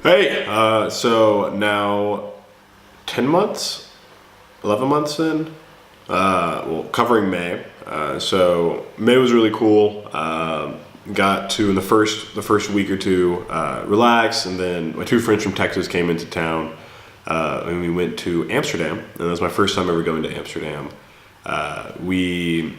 Hey, so now 10 months, 11 months in, well, covering May. So May was really cool. Got to in the first week or two relax, and then my two friends from Texas came into town, and we went to Amsterdam, and that was my first time ever going to Amsterdam. We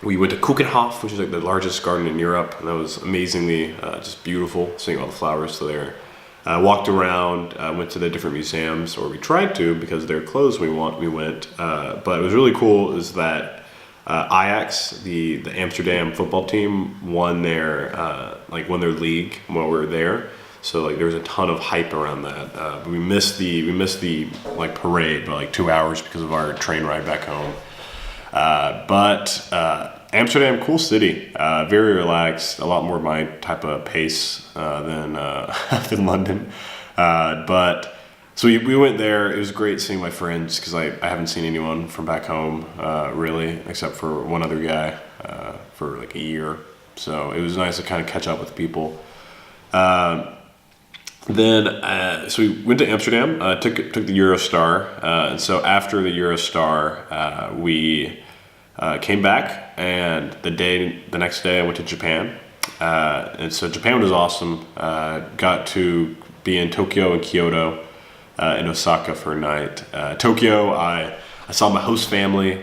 went to Keukenhof, which is like the largest garden in Europe, and that was amazingly just beautiful, seeing all the flowers there. Walked around, went to the different museums, or we tried to because they're closed. We went, but it was really cool. Is that Ajax, the Amsterdam football team, won their league while we were there. So like there was a ton of hype around that. But we missed the like parade by like 2 hours because of our train ride back home. But Amsterdam, cool city, very relaxed, a lot more my type of pace than than London. But so we went there. It was great seeing my friends because I haven't seen anyone from back home really, except for one other guy for like a year. So it was nice to kind of catch up with people. So we went to Amsterdam, took the Eurostar, and so after the Eurostar, we came back, and the next day I went to Japan, and so Japan was awesome. Got to be in Tokyo and Kyoto, and Osaka for a night. Tokyo, I saw my host family,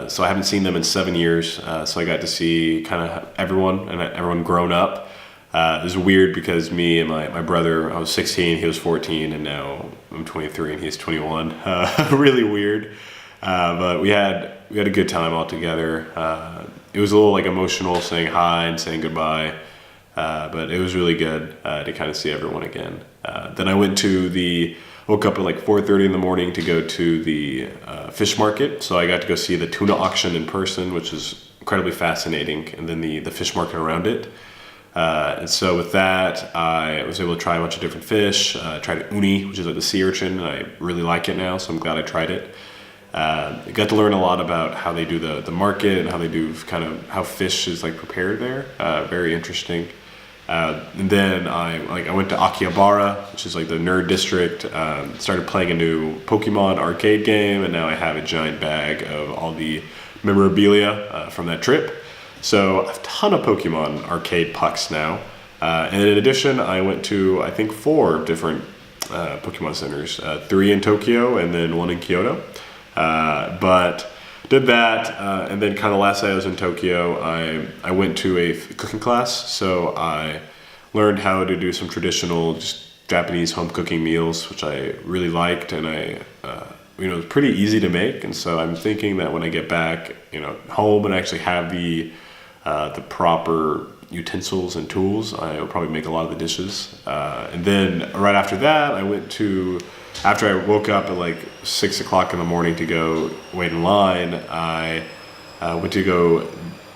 so I haven't seen them in 7 years, so I got to see kind of everyone grown up. It was weird because me and my brother, I was 16, he was 14, and now I'm 23 and he's 21. Really weird. But we had a good time all together. It was a little like emotional saying hi and saying goodbye. But it was really good to kind of see everyone again. Then I woke up at like 4:30 in the morning to go to the fish market. So I got to go see the tuna auction in person, which is incredibly fascinating. And then the fish market around it. And so with that, I was able to try a bunch of different fish. Tried uni, which is like the sea urchin, and I really like it now, so I'm glad I tried it. I got to learn a lot about how they do the market and how they do kind of how fish is like prepared there. Very interesting. And then I went to Akihabara, which is like the nerd district. Started playing a new Pokemon arcade game, and now I have a giant bag of all the memorabilia from that trip. So a ton of Pokemon arcade pucks now. And in addition, I went to, I think, 4 different Pokemon centers. 3 in Tokyo and then 1 in Kyoto. But did that, and then kind of last night I was in Tokyo, I went to a cooking class. So I learned how to do some traditional just Japanese home cooking meals, which I really liked, and it's pretty easy to make. And so I'm thinking that when I get back, home and actually have the proper utensils and tools, I will probably make a lot of the dishes. And then right after that, after I woke up at like 6 o'clock in the morning to go wait in line, I went to go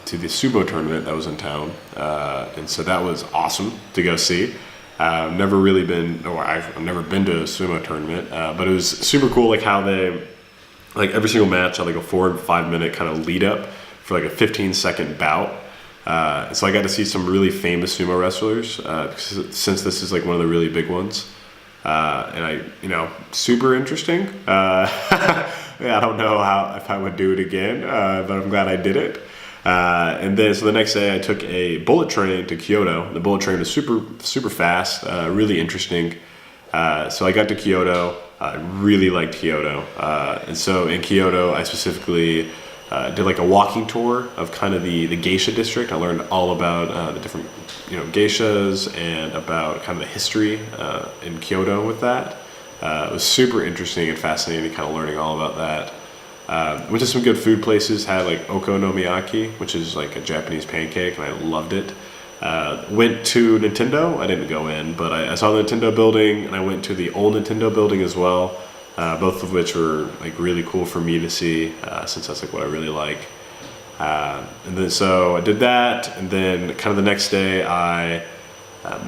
to the sumo tournament that was in town. And so that was awesome to go see. I've never been to a sumo tournament, but it was super cool, like how they, like every single match had like a 4 and 5 minute kind of lead up for like a 15-second bout. So I got to see some really famous sumo wrestlers, since this is like one of the really big ones. And super interesting. I don't know if I would do it again, but I'm glad I did it. And then so the next day I took a bullet train to Kyoto. The bullet train was super, super fast, really interesting. So I got to Kyoto. I really liked Kyoto. And so in Kyoto, I specifically did like a walking tour of kind of the geisha district. I learned all about the different geishas and about kind of the history in Kyoto with that. It was super interesting and fascinating, kind of learning all about that. Went to some good food places, had like okonomiyaki, which is like a Japanese pancake, and I loved it. Went to Nintendo. I didn't go in, but I saw the Nintendo building, and I went to the old Nintendo building as well, both of which were like really cool for me to see, since that's like what I really like. And then so I did that, and then kind of the next day I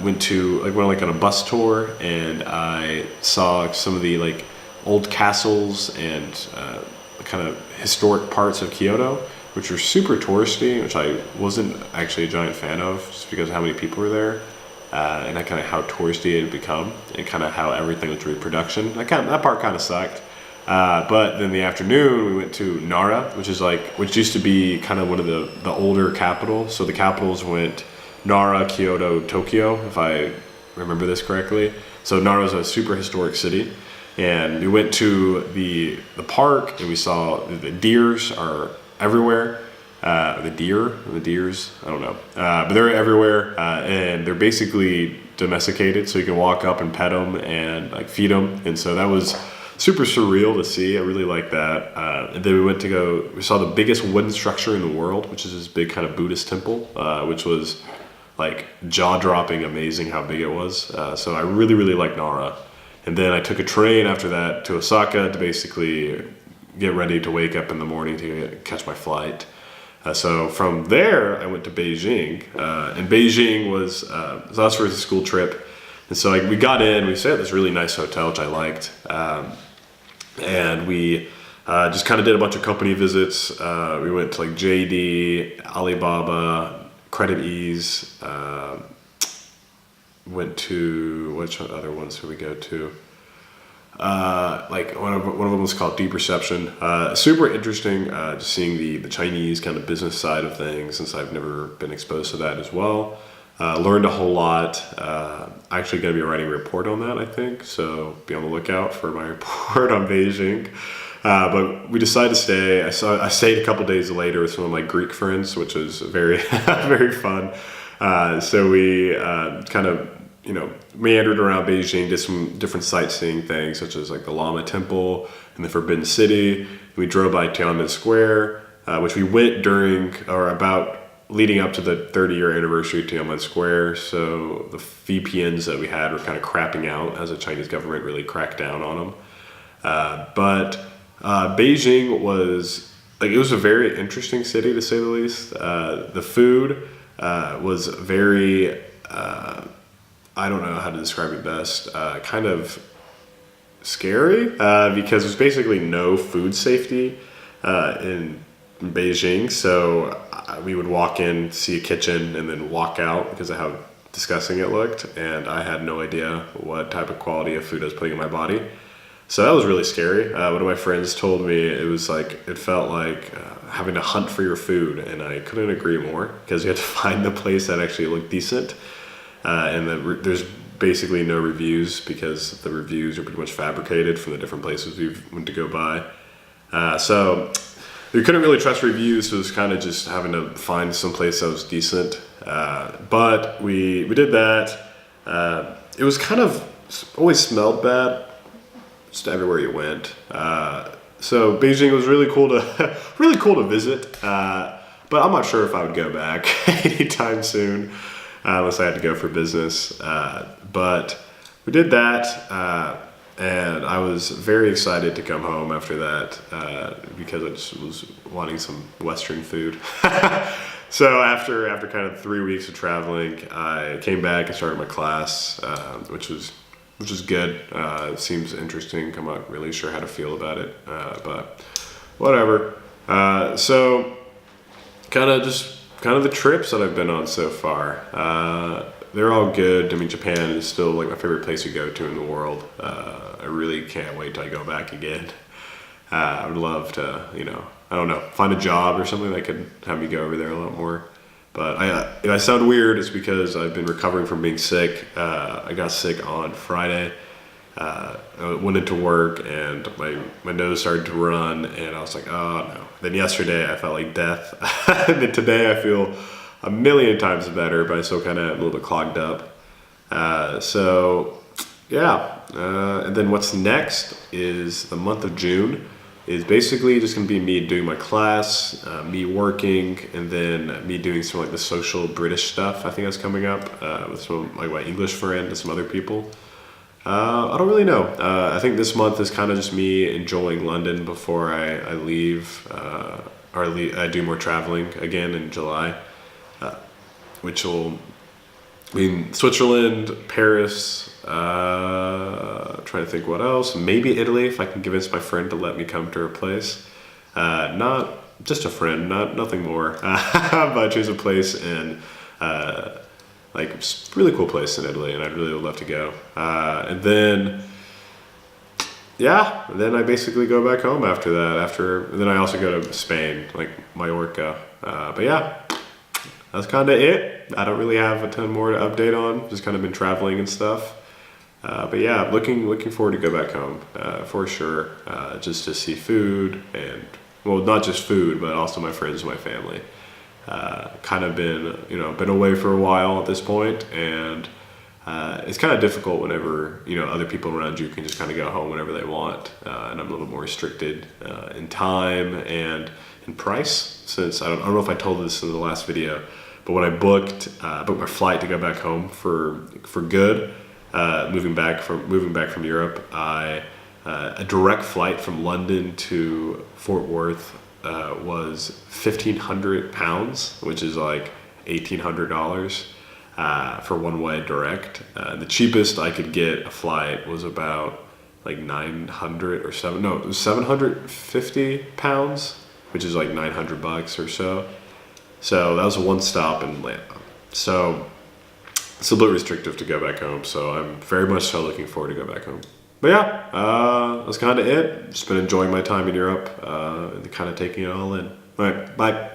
went on a bus tour, and I saw some of the like old castles and kind of historic parts of Kyoto, which were super touristy, which I wasn't actually a giant fan of, just because of how many people were there. and that kind of how touristy it had become, and kind of how everything was reproduction. That part kind of sucked. But then the afternoon we went to Nara, which used to be kind of one of the older capitals. So the capitals went Nara, Kyoto, Tokyo, if I remember this correctly. So Nara is a super historic city, and we went to the park, and we saw the deers are everywhere. The deers, I don't know, but they're everywhere, and they're basically domesticated, so you can walk up and pet them and like feed them, and so that was super surreal to see. I really like that. And then we saw the biggest wooden structure in the world, which is this big kind of Buddhist temple, which was like jaw-dropping amazing how big it was. So I really, really like Nara. And then I took a train after that to Osaka to basically get ready to wake up in the morning to catch my flight. So from there, I went to Beijing. And Beijing was, so that was for a school trip. And so we got in, we stayed at this really nice hotel, which I liked. And we just kind of did a bunch of company visits. We went to like JD, Alibaba, Credit Ease, went to, which other ones did we go to? Like one of them was called Deep Reception. Super interesting, just seeing the Chinese kind of business side of things, since I've never been exposed to that as well. Learned a whole lot. Actually going to be writing a report on that, I think. So be on the lookout for my report on Beijing. But we decided to stay. I stayed a couple days later with some of my Greek friends, which was very, very fun. So we kind of, meandered around Beijing, did some different sightseeing things, such as like the Lama Temple and the Forbidden City. We drove by Tiananmen Square, which we went during or about leading up to the 30-year anniversary of Tiananmen Square. So the VPNs that we had were kind of crapping out as the Chinese government really cracked down on them. But Beijing was, it was a very interesting city, to say the least. The food was very, I don't know how to describe it best, kind of scary, because there's basically no food safety in Beijing. So we would walk in, see a kitchen, and then walk out because of how disgusting it looked. And I had no idea what type of quality of food I was putting in my body. So that was really scary. One of my friends told me it felt like having to hunt for your food. And I couldn't agree more, because you had to find the place that actually looked decent. And there's basically no reviews, because the reviews are pretty much fabricated from the different places we went to go by. So we couldn't really trust reviews, so it was kind of just having to find some place that was decent. But we did that. It was kind of always smelled bad, just everywhere you went. So Beijing was really cool to visit. But I'm not sure if I would go back anytime soon, unless I had to go for business. But we did that. And I was very excited to come home after that, because I just was wanting some Western food. So after kind of 3 weeks of traveling, I came back and started my class, which was good. It seems interesting. I'm not really sure how to feel about it, but whatever. So kind of the trips that I've been on so far. They're all good. I mean, Japan is still like my favorite place to go to in the world. I really can't wait till I go back again. I would love to, I don't know, find a job or something that could have me go over there a lot more. But if I sound weird, it's because I've been recovering from being sick. I got sick on Friday. I went into work and my nose started to run, and I was like, oh no. Then yesterday I felt like death. And then today I feel a million times better, but I still kind of a little bit clogged up. So yeah. And then what's next is the month of June is basically just going to be me doing my class, me working, and then me doing some like the social British stuff. I think that's coming up with some like my English friend and some other people. I don't really know. I think this month is kind of just me enjoying London before I leave, I do more traveling again in July, which will mean Switzerland, Paris, trying to think what else, maybe Italy if I can convince my friend to let me come to her place. Not just a friend, nothing more, but choose a place in like it's a really cool place in Italy, and I'd really love to go. And then, yeah, then I basically go back home after that. Then I also go to Spain, like Mallorca. But yeah, that's kind of it. I don't really have a ton more to update on. Just kind of been traveling and stuff. But yeah, looking forward to go back home for sure. Just to see food and, well, not just food, but also my friends and my family. Kind of been away for a while at this point, and it's kind of difficult whenever other people around you can just kind of go home whenever they want, and I'm a little more restricted in time and in price. Since I don't know if I told this in the last video, but when I booked my flight to go back home for good, moving back from Europe, a direct flight from London to Fort Worth was £1,500, which is like $1,800 for one-way direct. The cheapest I could get a flight was about like 900 or it was 750 pounds, which is like $900 or so. So that was one stop in Atlanta. So it's a little restrictive to go back home. So I'm very much so looking forward to go back home. But yeah, that's kind of it. Just been enjoying my time in Europe and kind of taking it all in. All right, bye.